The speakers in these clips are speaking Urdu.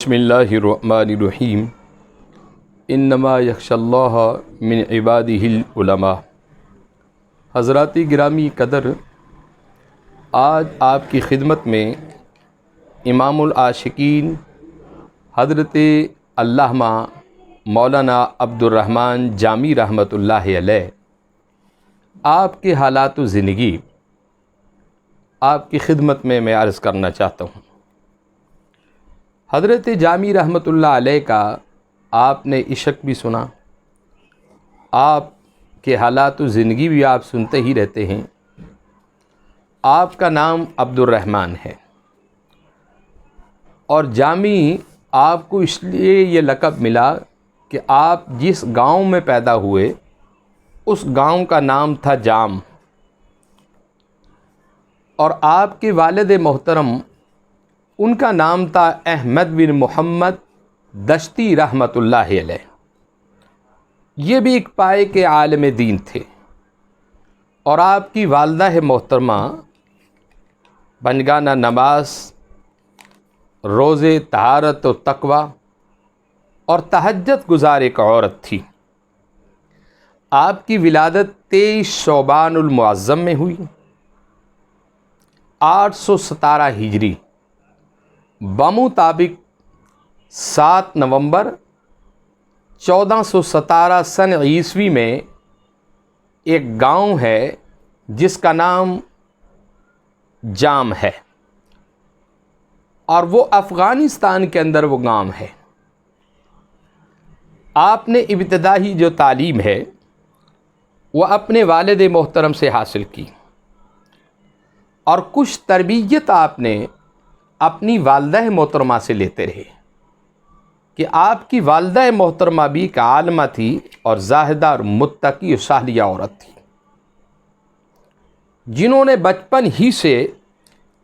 بسم اللہ الرحمن الرحیم انما یخشی اللہ من عبادہ العلماء۔ حضرات گرامی قدر، آج آپ کی خدمت میں امام العاشقین حضرت علامہ مولانا عبدالرحمن جامی رحمۃ اللہ علیہ آپ کے حالات و زندگی آپ کی خدمت میں عرض کرنا چاہتا ہوں۔ حضرت جامی رحمۃ اللہ علیہ کا آپ نے عشق بھی سنا، آپ کے حالات و زندگی بھی آپ سنتے ہی رہتے ہیں۔ آپ کا نام عبدالرحمن ہے اور جامی آپ کو اس لیے یہ لقب ملا کہ آپ جس گاؤں میں پیدا ہوئے اس گاؤں کا نام تھا جام، اور آپ کے والد محترم ان کا نام تھا احمد بن محمد دشتی رحمۃ اللہ علیہ۔ یہ بھی ایک پائے کے عالم دین تھے، اور آپ کی والدہ محترمہ بنگانہ نماز، روزے، طہارت و تقوی اور تہجد گزار ایک عورت تھی۔ آپ کی ولادت 23 شعبان المعظم میں ہوئی، 817 ہجری بمطابق 7 نومبر 1417 سن عیسوی میں ایک گاؤں ہے جس کا نام جام ہے، اور وہ افغانستان کے اندر وہ گاؤں ہے۔ آپ نے ابتدائی جو تعلیم ہے وہ اپنے والد محترم سے حاصل کی، اور کچھ تربیت آپ نے اپنی والدہ محترمہ سے لیتے رہے کہ آپ کی والدہ محترمہ بھی ایک عالمہ تھی اور زاہدہ اور متقی و صالحہ عورت تھی، جنہوں نے بچپن ہی سے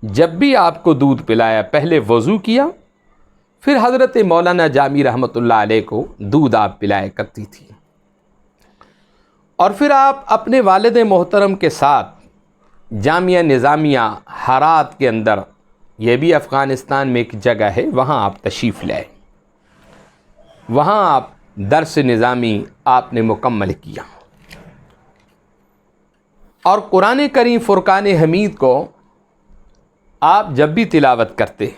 جب بھی آپ کو دودھ پلایا پہلے وضو کیا، پھر حضرت مولانا جامی رحمۃ اللہ علیہ کو دودھ آپ پلایا کرتی تھی، اور پھر آپ اپنے والد محترم کے ساتھ جامعہ نظامیہ ہرات کے اندر، یہ بھی افغانستان میں ایک جگہ ہے، وہاں آپ تشریف لائے، وہاں آپ درس نظامی آپ نے مکمل کیا، اور قرآن کریم فرقان حمید کو آپ جب بھی تلاوت کرتے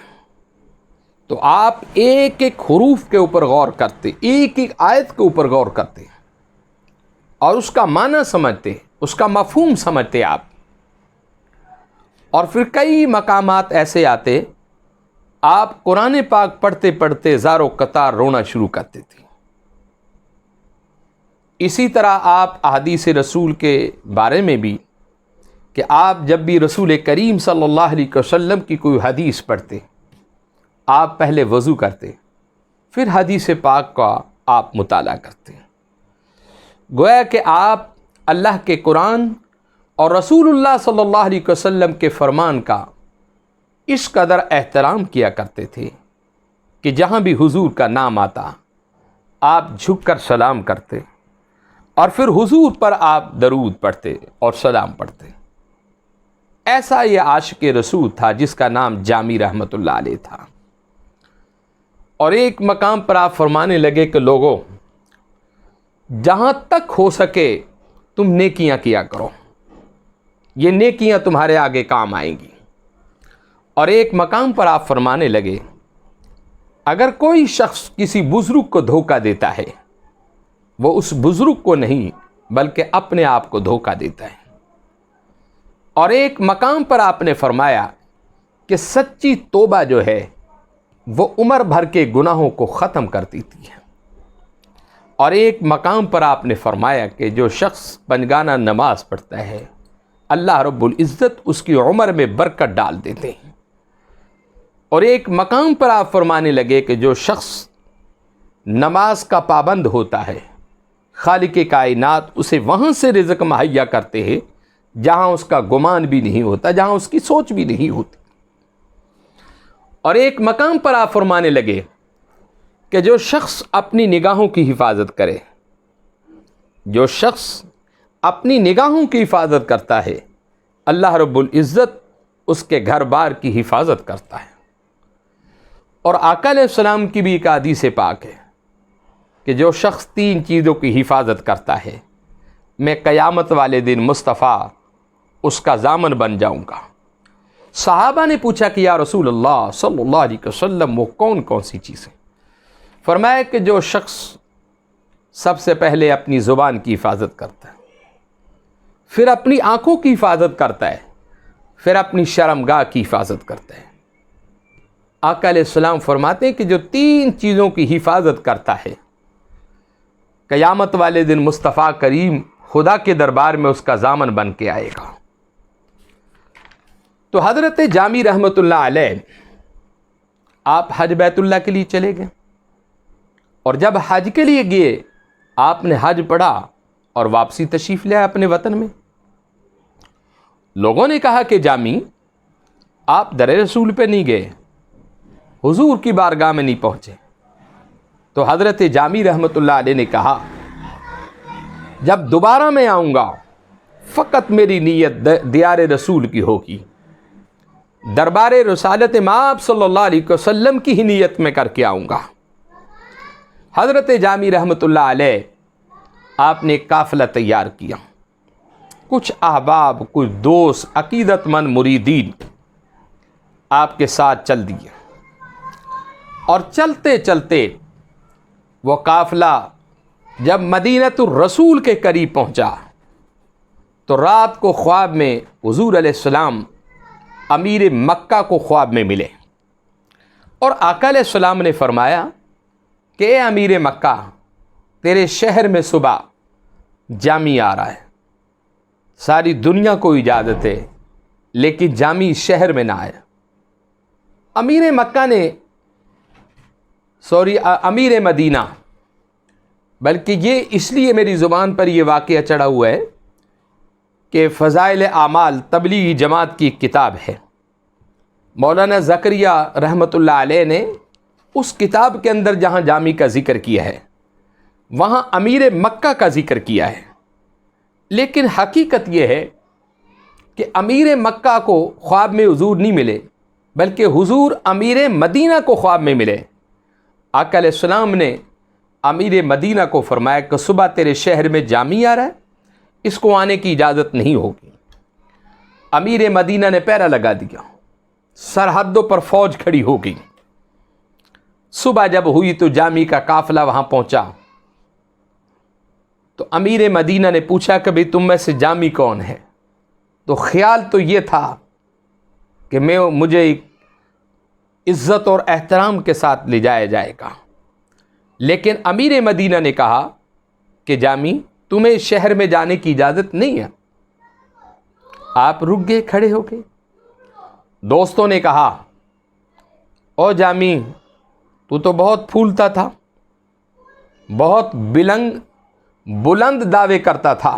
تو آپ ایک ایک حروف کے اوپر غور کرتے، ایک ایک آیت کے اوپر غور کرتے، اور اس کا معنی سمجھتے، اس کا مفہوم سمجھتے آپ، اور پھر کئی مقامات ایسے آتے آپ قرآن پاک پڑھتے پڑھتے زار و قطار رونا شروع کرتے تھے۔ اسی طرح آپ احادیث رسول کے بارے میں بھی کہ آپ جب بھی رسول کریم صلی اللہ علیہ وسلم کی کوئی حدیث پڑھتے، آپ پہلے وضو کرتے، پھر حدیث پاک کا آپ مطالعہ کرتے، گویا کہ آپ اللہ کے قرآن اور رسول اللہ صلی اللہ علیہ وسلم کے فرمان کا اس قدر احترام کیا کرتے تھے کہ جہاں بھی حضور کا نام آتا آپ جھک کر سلام کرتے، اور پھر حضور پر آپ درود پڑھتے اور سلام پڑھتے۔ ایسا یہ عاشق رسول تھا جس کا نام جامی رحمۃ اللہ علیہ تھا۔ اور ایک مقام پر آپ فرمانے لگے کہ لوگوں، جہاں تک ہو سکے تم نیکیاں کیا کرو، یہ نیکیاں تمہارے آگے کام آئیں گی۔ اور ایک مقام پر آپ فرمانے لگے، اگر کوئی شخص کسی بزرگ کو دھوکہ دیتا ہے، وہ اس بزرگ کو نہیں بلکہ اپنے آپ کو دھوکہ دیتا ہے۔ اور ایک مقام پر آپ نے فرمایا کہ سچی توبہ جو ہے وہ عمر بھر کے گناہوں کو ختم کر دیتی ہے۔ اور ایک مقام پر آپ نے فرمایا کہ جو شخص پنجگانہ نماز پڑھتا ہے، اللہ رب العزت اس کی عمر میں برکت ڈال دیتے ہیں۔ اور ایک مقام پر آپ فرمانے لگے کہ جو شخص نماز کا پابند ہوتا ہے، خالق کائنات اسے وہاں سے رزق مہیا کرتے ہیں جہاں اس کا گمان بھی نہیں ہوتا، جہاں اس کی سوچ بھی نہیں ہوتی۔ اور ایک مقام پر آپ فرمانے لگے کہ جو شخص اپنی نگاہوں کی حفاظت کرے، جو شخص اپنی نگاہوں کی حفاظت کرتا ہے، اللہ رب العزت اس کے گھر بار کی حفاظت کرتا ہے۔ اور آقا علیہ السلام کی بھی ایک حدیث پاک ہے کہ جو شخص 3 چیزوں کی حفاظت کرتا ہے میں قیامت والے دن مصطفیٰ اس کا ضامن بن جاؤں گا۔ صحابہ نے پوچھا کہ یا رسول اللہ صلی اللہ علیہ وسلم وہ کون کون سی چیزیں؟ فرمایا کہ جو شخص سب سے پہلے اپنی زبان کی حفاظت کرتا ہے، پھر اپنی آنکھوں کی حفاظت کرتا ہے، پھر اپنی شرمگاہ کی حفاظت کرتا ہے۔ آقا علیہ السلام فرماتے ہیں کہ جو 3 چیزوں کی حفاظت کرتا ہے قیامت والے دن مصطفیٰ کریم خدا کے دربار میں اس کا ضامن بن کے آئے گا۔ تو حضرت جامی رحمۃ اللہ علیہ آپ حج بیت اللہ کے لیے چلے گئے، اور جب حج کے لیے گئے آپ نے حج پڑھا اور واپسی تشریف لے آئے اپنے وطن میں۔ لوگوں نے کہا کہ جامی آپ در رسول پہ نہیں گئے، حضور کی بارگاہ میں نہیں پہنچے۔ تو حضرت جامی رحمۃ اللہ علیہ نے کہا جب دوبارہ میں آؤں گا فقط میری نیت دیار رسول کی ہوگی، دربار رسالت مآب صلی اللہ علیہ وسلم کی ہی نیت میں کر کے آؤں گا۔ حضرت جامی رحمۃ اللہ علیہ آپ نے قافلہ تیار کیا، کچھ احباب، کچھ دوست، عقیدت مند مریدین آپ کے ساتھ چل دیے، اور چلتے چلتے وہ قافلہ جب مدینۃ الرسول کے قریب پہنچا تو رات کو خواب میں حضور علیہ السلام امیر مکہ کو خواب میں ملے، اور آقا علیہ السلام نے فرمایا کہ اے امیر مکہ، تیرے شہر میں صبح جامی آ رہا ہے، ساری دنیا کو اجازت ہے لیکن جامی شہر میں نہ آئے۔ امیر مکہ نے امیر مدینہ، بلکہ یہ اس لیے میری زبان پر یہ واقعہ چڑھا ہوا ہے کہ فضائل اعمال تبلیغی جماعت کی ایک کتاب ہے، مولانا زکریا رحمۃ اللہ علیہ نے اس کتاب کے اندر جہاں جامی کا ذکر کیا ہے وہاں امیر مکہ کا ذکر کیا ہے، لیکن حقیقت یہ ہے کہ امیر مکہ کو خواب میں حضور نہیں ملے، بلکہ حضور امیر مدینہ کو خواب میں ملے۔ آقا علیہ السلام نے امیر مدینہ کو فرمایا کہ صبح تیرے شہر میں جامی آ رہا ہے، اس کو آنے کی اجازت نہیں ہوگی۔ امیر مدینہ نے پہرا لگا دیا، سرحدوں پر فوج کھڑی ہو گئی۔ صبح جب ہوئی تو جامی کا قافلہ وہاں پہنچا تو امیر مدینہ نے پوچھا کہ بھئی تم میں سے جامی کون ہے؟ تو خیال تو یہ تھا کہ مجھے عزت اور احترام کے ساتھ لے جایا جائے گا، لیکن امیر مدینہ نے کہا کہ جامی تمہیں شہر میں جانے کی اجازت نہیں ہے۔ آپ رک گئے، کھڑے ہو گئے۔ دوستوں نے کہا او جامی تو بہت پھولتا تھا، بہت بلند دعوے کرتا تھا،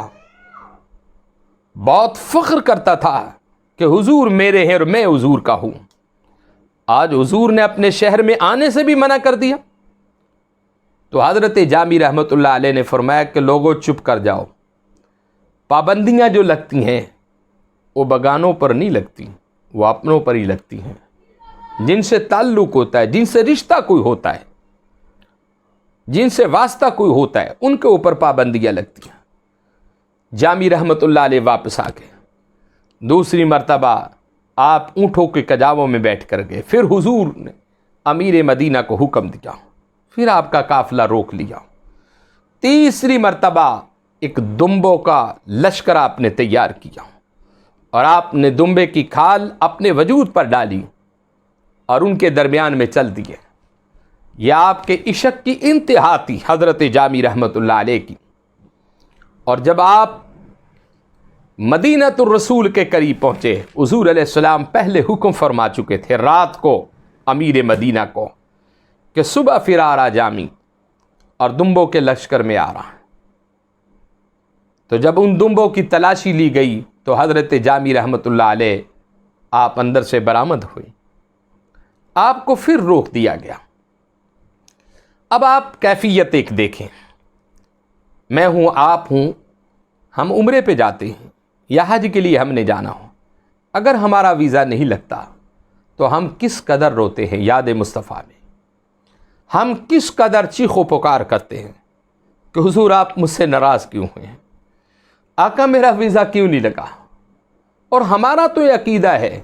بہت فخر کرتا تھا کہ حضور میرے ہیں اور میں حضور کا ہوں، آج حضور نے اپنے شہر میں آنے سے بھی منع کر دیا۔ تو حضرت جامی رحمۃ اللہ علیہ نے فرمایا کہ لوگوں چپ کر جاؤ، پابندیاں جو لگتی ہیں وہ بگانوں پر نہیں لگتی، وہ اپنوں پر ہی لگتی ہیں، جن سے تعلق ہوتا ہے، جن سے رشتہ کوئی ہوتا ہے، جن سے واسطہ کوئی ہوتا ہے، ان کے اوپر پابندیاں لگتی ہیں۔ جامی رحمۃ اللہ علیہ واپس آ گئے۔ دوسری مرتبہ آپ اونٹوں کے کجاووں میں بیٹھ کر گئے، پھر حضور نے امیر مدینہ کو حکم دیا، پھر آپ کا قافلہ روک لیا۔ تیسری مرتبہ ایک دمبوں کا لشکر آپ نے تیار کیا، اور آپ نے دمبے کی کھال اپنے وجود پر ڈالی اور ان کے درمیان میں چل دیے۔ یہ آپ کے عشق کی انتہا تھی حضرت جامی رحمۃ اللہ علیہ کی۔ اور جب آپ مدینۃ الرسول کے قریب پہنچے، حضور علیہ السلام پہلے حکم فرما چکے تھے رات کو امیر مدینہ کو کہ صبح پھر آ رہا جامی اور دمبوں کے لشکر میں آ رہا۔ تو جب ان دمبوں کی تلاشی لی گئی تو حضرت جامی رحمۃ اللہ علیہ آپ اندر سے برآمد ہوئے، آپ کو پھر روک دیا گیا۔ اب آپ کیفیت ایک دیکھیں، میں ہوں، آپ ہوں، ہم عمرے پہ جاتے ہیں یا حج کے لیے ہم نے جانا ہو، اگر ہمارا ویزا نہیں لگتا تو ہم کس قدر روتے ہیں یاد مصطفیٰ میں، ہم کس قدر چیخ و پکار کرتے ہیں کہ حضور آپ مجھ سے ناراض کیوں ہوئے ہیں، آقا میرا ویزا کیوں نہیں لگا۔ اور ہمارا تو یہ عقیدہ ہے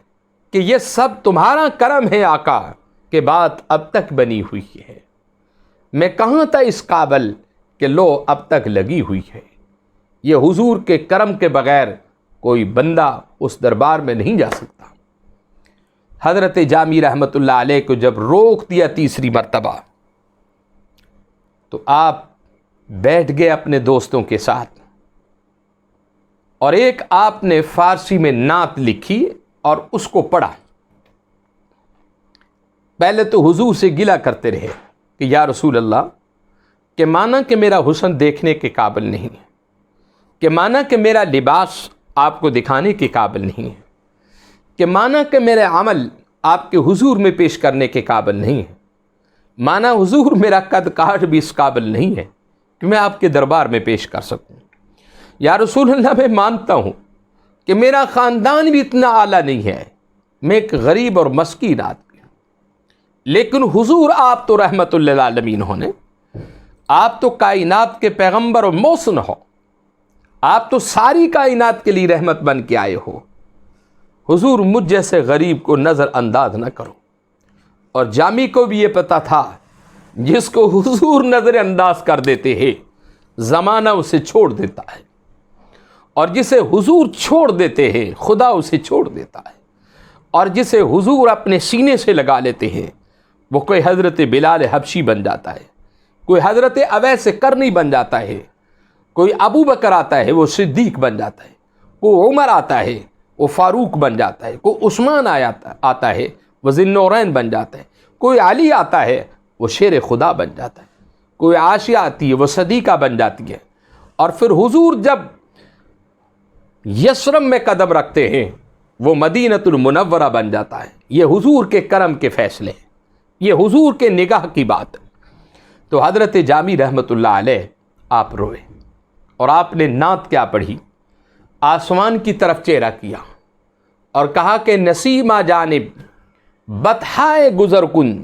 کہ یہ سب تمہارا کرم ہے آقا کہ بات اب تک بنی ہوئی ہے، میں کہاں تھا اس قابل کہ لو اب تک لگی ہوئی ہے۔ یہ حضور کے کرم کے بغیر کوئی بندہ اس دربار میں نہیں جا سکتا۔ حضرت جامی رحمۃ اللہ علیہ کو جب روک دیا تیسری مرتبہ تو آپ بیٹھ گئے اپنے دوستوں کے ساتھ، اور ایک آپ نے فارسی میں نعت لکھی اور اس کو پڑھا۔ پہلے تو حضور سے گلہ کرتے رہے کہ یا رسول اللہ، کہ مانا کہ میرا حسن دیکھنے کے قابل نہیں ہے، کہ مانا کہ میرا لباس آپ کو دکھانے کے قابل نہیں ہے، کہ مانا کہ میرے عمل آپ کے حضور میں پیش کرنے کے قابل نہیں ہے، مانا حضور میرا قد کاٹ بھی اس قابل نہیں ہے کہ میں آپ کے دربار میں پیش کر سکوں۔ یا رسول اللہ، میں مانتا ہوں کہ میرا خاندان بھی اتنا اعلیٰ نہیں ہے، میں ایک غریب اور مسکین آدمی ہوں، لیکن حضور آپ تو رحمت للعالمین ہونے، آپ تو کائنات کے پیغمبر اور محسن ہو، آپ تو ساری کائنات کے لیے رحمت بن کے آئے ہو، حضور مجھ جیسے غریب کو نظر انداز نہ کرو۔ اور جامی کو بھی یہ پتہ تھا جس کو حضور نظر انداز کر دیتے ہیں زمانہ اسے چھوڑ دیتا ہے، اور جسے حضور چھوڑ دیتے ہیں خدا اسے چھوڑ دیتا ہے، اور جسے حضور اپنے سینے سے لگا لیتے ہیں وہ کوئی حضرت بلال حبشی بن جاتا ہے، کوئی حضرت اویس کرنی بن جاتا ہے، کوئی ابو بکر آتا ہے وہ صدیق بن جاتا ہے، کوئی عمر آتا ہے وہ فاروق بن جاتا ہے، کوئی عثمان آتا ہے وہ ذی النورین بن جاتا ہے، کوئی علی آتا ہے وہ شیر خدا بن جاتا ہے، کوئی عائشہ آتی ہے وہ صدیقہ بن جاتی ہے۔ اور پھر حضور جب یثرب میں قدم رکھتے ہیں وہ مدینۃ المنورہ بن جاتا ہے۔ یہ حضور کے کرم کے فیصلے ہیں، یہ حضور کے نگاہ کی بات ہے۔ تو حضرت جامی رحمۃ اللہ علیہ آپ روئے، اور آپ نے نعت کیا پڑھی، آسمان کی طرف چہرہ کیا اور کہا کہ نسیمہ جانب بطحائے گزر کن،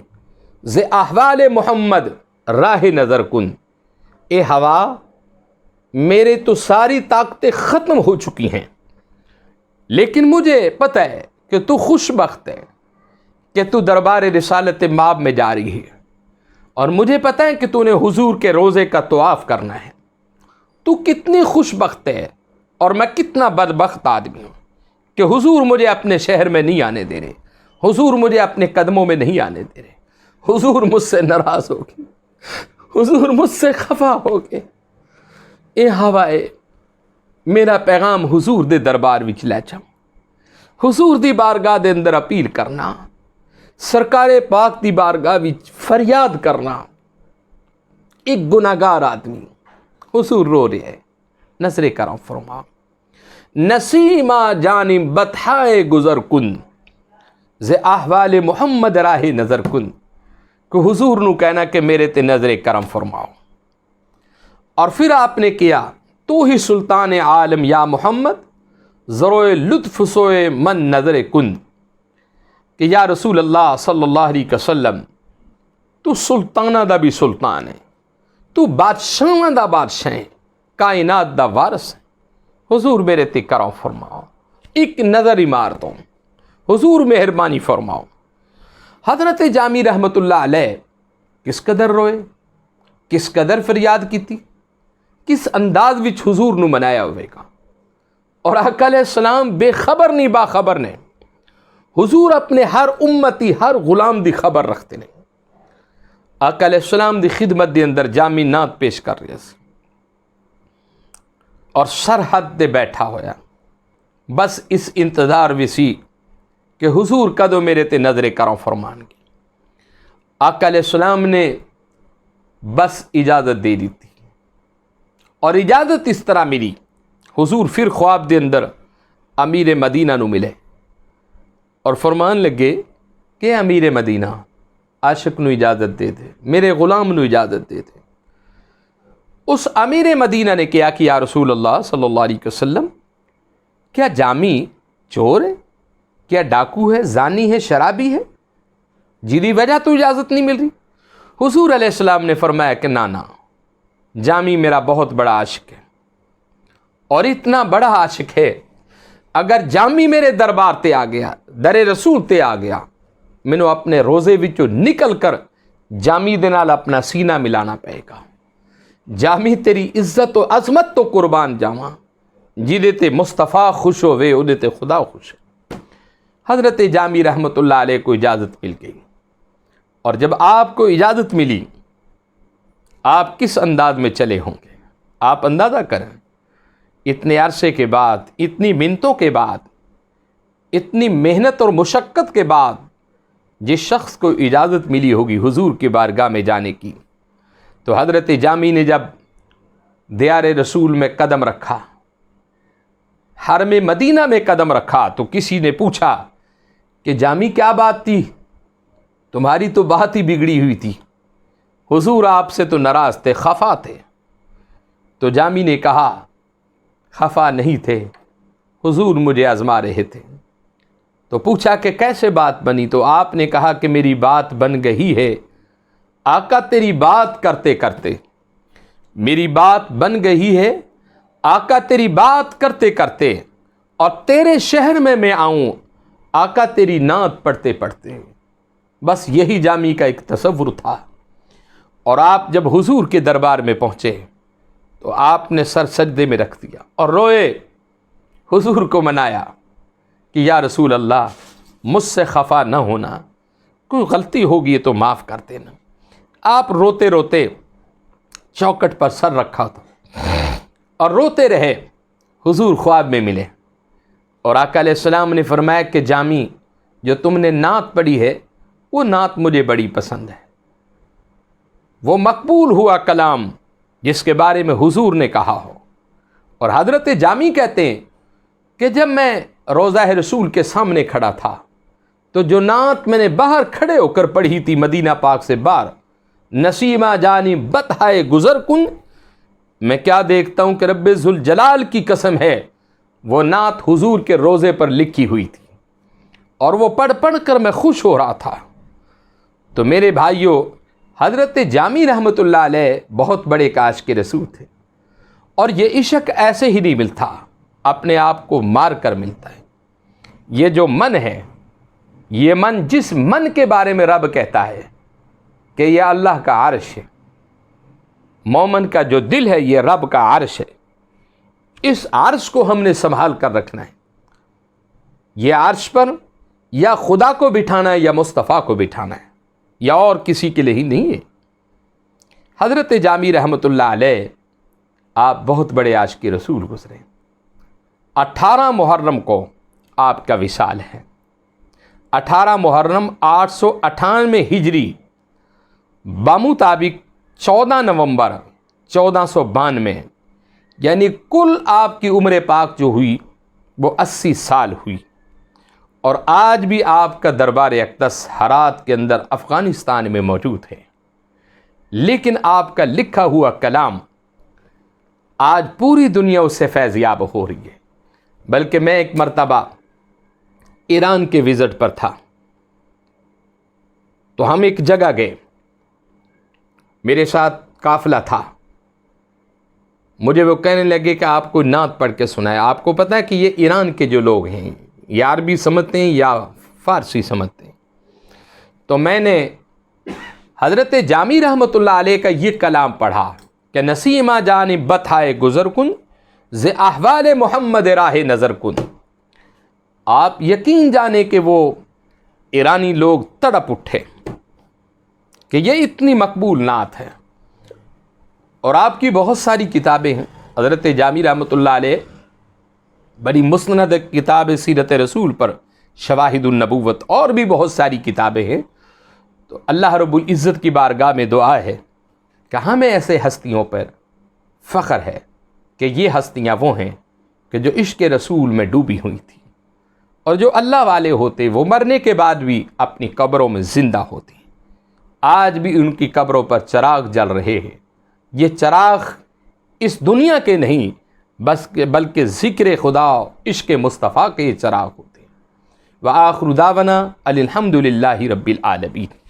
ز احوال محمد راہ نظر کن۔ اے ہوا، میرے تو ساری طاقتیں ختم ہو چکی ہیں، لیکن مجھے پتہ ہے کہ تو خوش بخت ہے کہ تو دربار رسالت مآب میں جا رہی ہے، اور مجھے پتہ ہے کہ تو نے حضور کے روضے کا طواف کرنا ہے۔ تو کتنی خوش بخت ہے اور میں کتنا بدبخت آدمی ہوں کہ حضور مجھے اپنے شہر میں نہیں آنے دے رہے، حضور مجھے اپنے قدموں میں نہیں آنے دے رہے، حضور مجھ سے ناراض ہو گئے، حضور مجھ سے خفا ہو گئے۔ اے ہوائے، میرا پیغام حضور دے دربار وچ لے جاؤ، حضور دی بارگاہ دے اندر اپیل کرنا، سرکار پاک دی بارگاہ وچ فریاد کرنا۔ ایک گناہگار آدمی، حضور رو رہے ہیں، نظر کرم فرما، نسیمہ جانب بطحائے گزر کن، ز احوال محمد راہ نظر کن، کہ حضور نو کہنا کہ میرے تے نظر کرم فرماؤ۔ اور پھر آپ نے کیا، تو ہی سلطان عالم یا محمد، ذروئے لطف سوئے من نظر کن، کہ یا رسول اللہ صلی اللہ علیہ وسلم تو سلطانہ دا بھی سلطان ہے، تو بادشاہ دا بادشاہ ہے، کائنات دا وارث ہے، حضور میرے تے کرم فرماؤ، ایک نظر ہی مار دو، حضور مہربانی فرماؤ۔ حضرت جامی رحمۃ اللہ علیہ کس قدر روئے، کس قدر فریاد کی تھی، کس انداز وچ حضور نو منایا ہوئے گا۔ اور آقا علیہ السلام بے خبر نہیں باخبر نے، حضور اپنے ہر امتی ہر غلام دی خبر رکھتے نے۔ آقا علیہ السلام دی خدمت دے اندر جامی نعت پیش کر رہے سی، اور سرحد دے بیٹھا ہویا، بس اس انتظار بھی سی کہ حضور کدو میرے تے نظر کرم فرمان گے۔ آقا علیہ السلام نے بس اجازت دے دی تھی، اور اجازت اس طرح ملی، حضور پھر خواب دے اندر امیر مدینہ نو ملے اور فرمان لگے کہ امیر مدینہ عاشق نو اجازت دے دے، میرے غلام نو اجازت دے دے۔ اس امیر مدینہ نے کیا کہ یا رسول اللہ صلی اللہ علیہ وسلم، کیا جامی چور ہے؟ کیا ڈاکو ہے، زانی ہے، شرابی ہے، جیدی وجہ تو اجازت نہیں مل رہی؟ حضور علیہ السلام نے فرمایا کہ نانا، جامی میرا بہت بڑا عاشق ہے، اور اتنا بڑا عاشق ہے اگر جامی میرے دربار تے آ گیا، در رسول تے آ گیا، مینوں اپنے روزے وچوں نکل کر جامی دے نال اپنا سینہ ملانا پائے گا۔ جامی تیری عزت و عظمت تو قربان جاواں، جیدے تے مصطفیٰ خوش ہوئے اودے تے خدا خوش ہے۔ حضرت جامی رحمۃ اللہ علیہ کو اجازت مل گئی، اور جب آپ کو اجازت ملی آپ کس انداز میں چلے ہوں گے؟ آپ اندازہ کریں، اتنے عرصے کے بعد، اتنی منتوں کے بعد، اتنی محنت اور مشقت کے بعد جس شخص کو اجازت ملی ہوگی حضور کی بارگاہ میں جانے کی، تو حضرت جامی نے جب دیار رسول میں قدم رکھا، حرم مدینہ میں قدم رکھا، تو کسی نے پوچھا کہ جامی کیا بات تھی؟ تمہاری تو بات ہی بگڑی ہوئی تھی، حضور آپ سے تو ناراض تھے، خفا تھے۔ تو جامی نے کہا خفا نہیں تھے، حضور مجھے آزما رہے تھے۔ تو پوچھا کہ کیسے بات بنی؟ تو آپ نے کہا کہ میری بات بن گئی ہے آقا تیری بات کرتے کرتے، میری بات بن گئی ہے آقا تیری بات کرتے کرتے، اور تیرے شہر میں آؤں آقا تیری نعت پڑھتے پڑھتے۔ بس یہی جامی کا ایک تصور تھا۔ اور آپ جب حضور کے دربار میں پہنچے تو آپ نے سر سجدے میں رکھ دیا اور روئے، حضور کو منایا کہ یا رسول اللہ مجھ سے خفا نہ ہونا، کوئی غلطی ہوگی تو معاف کر دینا۔ آپ روتے روتے چوکٹ پر سر رکھا تھا اور روتے رہے۔ حضور خواب میں ملے اور آقا علیہ السلام نے فرمایا کہ جامی، جو تم نے نعت پڑھی ہے وہ نعت مجھے بڑی پسند ہے، وہ مقبول ہوا کلام جس کے بارے میں حضور نے کہا ہو۔ اور حضرت جامی کہتے ہیں کہ جب میں روضہ رسول کے سامنے کھڑا تھا تو جو نعت میں نے باہر کھڑے ہو کر پڑھی تھی مدینہ پاک سے باہر، نسیمہ جانی بتہائے گزر کن، میں کیا دیکھتا ہوں کہ رب ذوالجلال کی قسم ہے وہ نعت حضور کے روزے پر لکھی ہوئی تھی، اور وہ پڑھ پڑھ کر میں خوش ہو رہا تھا۔ تو میرے بھائیوں، حضرت جامی رحمۃ اللہ علیہ بہت بڑے عاشق رسول تھے، اور یہ عشق ایسے ہی نہیں ملتا، اپنے آپ کو مار کر ملتا ہے۔ یہ جو من ہے، یہ من، جس من کے بارے میں رب کہتا ہے کہ یہ اللہ کا عرش ہے، مومن کا جو دل ہے یہ رب کا عرش ہے، اس عرش کو ہم نے سنبھال کر رکھنا ہے۔ یہ عرش پر یا خدا کو بٹھانا ہے یا مصطفیٰ کو بٹھانا ہے، یا اور کسی کے لیے ہی نہیں ہے۔ حضرت جامی رحمۃ اللہ علیہ آپ بہت بڑے عاشق رسول گزرے۔ 18 محرم کو آپ کا وصال ہے۔ 18 محرم 898 ہجری بمطابق 14 نومبر 1492، یعنی کل آپ کی عمر پاک جو ہوئی وہ 80 سال ہوئی۔ اور آج بھی آپ کا دربار اقدس ہرات کے اندر افغانستان میں موجود ہے، لیکن آپ کا لکھا ہوا کلام آج پوری دنیا اس سے فیض یاب ہو رہی ہے۔ بلکہ میں ایک مرتبہ ایران کے وزٹ پر تھا، تو ہم ایک جگہ گئے، میرے ساتھ قافلہ تھا، مجھے وہ کہنے لگے کہ آپ کو نعت پڑھ کے سنائے۔ آپ کو پتہ ہے کہ یہ ایران کے جو لوگ ہیں یا عربی سمجھتے ہیں یا فارسی سمجھتے ہیں، تو میں نے حضرت جامی رحمۃ اللہ علیہ کا یہ کلام پڑھا کہ نسیمہ جانب بتھائے گزر کن، ز احوال محمد راہ نظر کن۔ آپ یقین جانے کہ وہ ایرانی لوگ تڑپ اٹھے کہ یہ اتنی مقبول نعت ہے۔ اور آپ کی بہت ساری کتابیں ہیں، حضرت جامی رحمۃ اللہ علیہ بڑی مسند کتاب سیرت رسول پر، شواہد النبوت، اور بھی بہت ساری کتابیں ہیں۔ تو اللہ رب العزت کی بارگاہ میں دعا ہے کہ ہمیں ایسے ہستیوں پر فخر ہے کہ یہ ہستیاں وہ ہیں کہ جو عشق رسول میں ڈوبی ہوئی تھی، اور جو اللہ والے ہوتے وہ مرنے کے بعد بھی اپنی قبروں میں زندہ ہوتی۔ آج بھی ان کی قبروں پر چراغ جل رہے ہیں۔ یہ چراغ اس دنیا کے نہیں بلکہ ذکر خدا، عشق مصطفیٰ کے چراغ ہوتے ہیں۔ وآخر دعوانا الحمد للہ رب العالمین.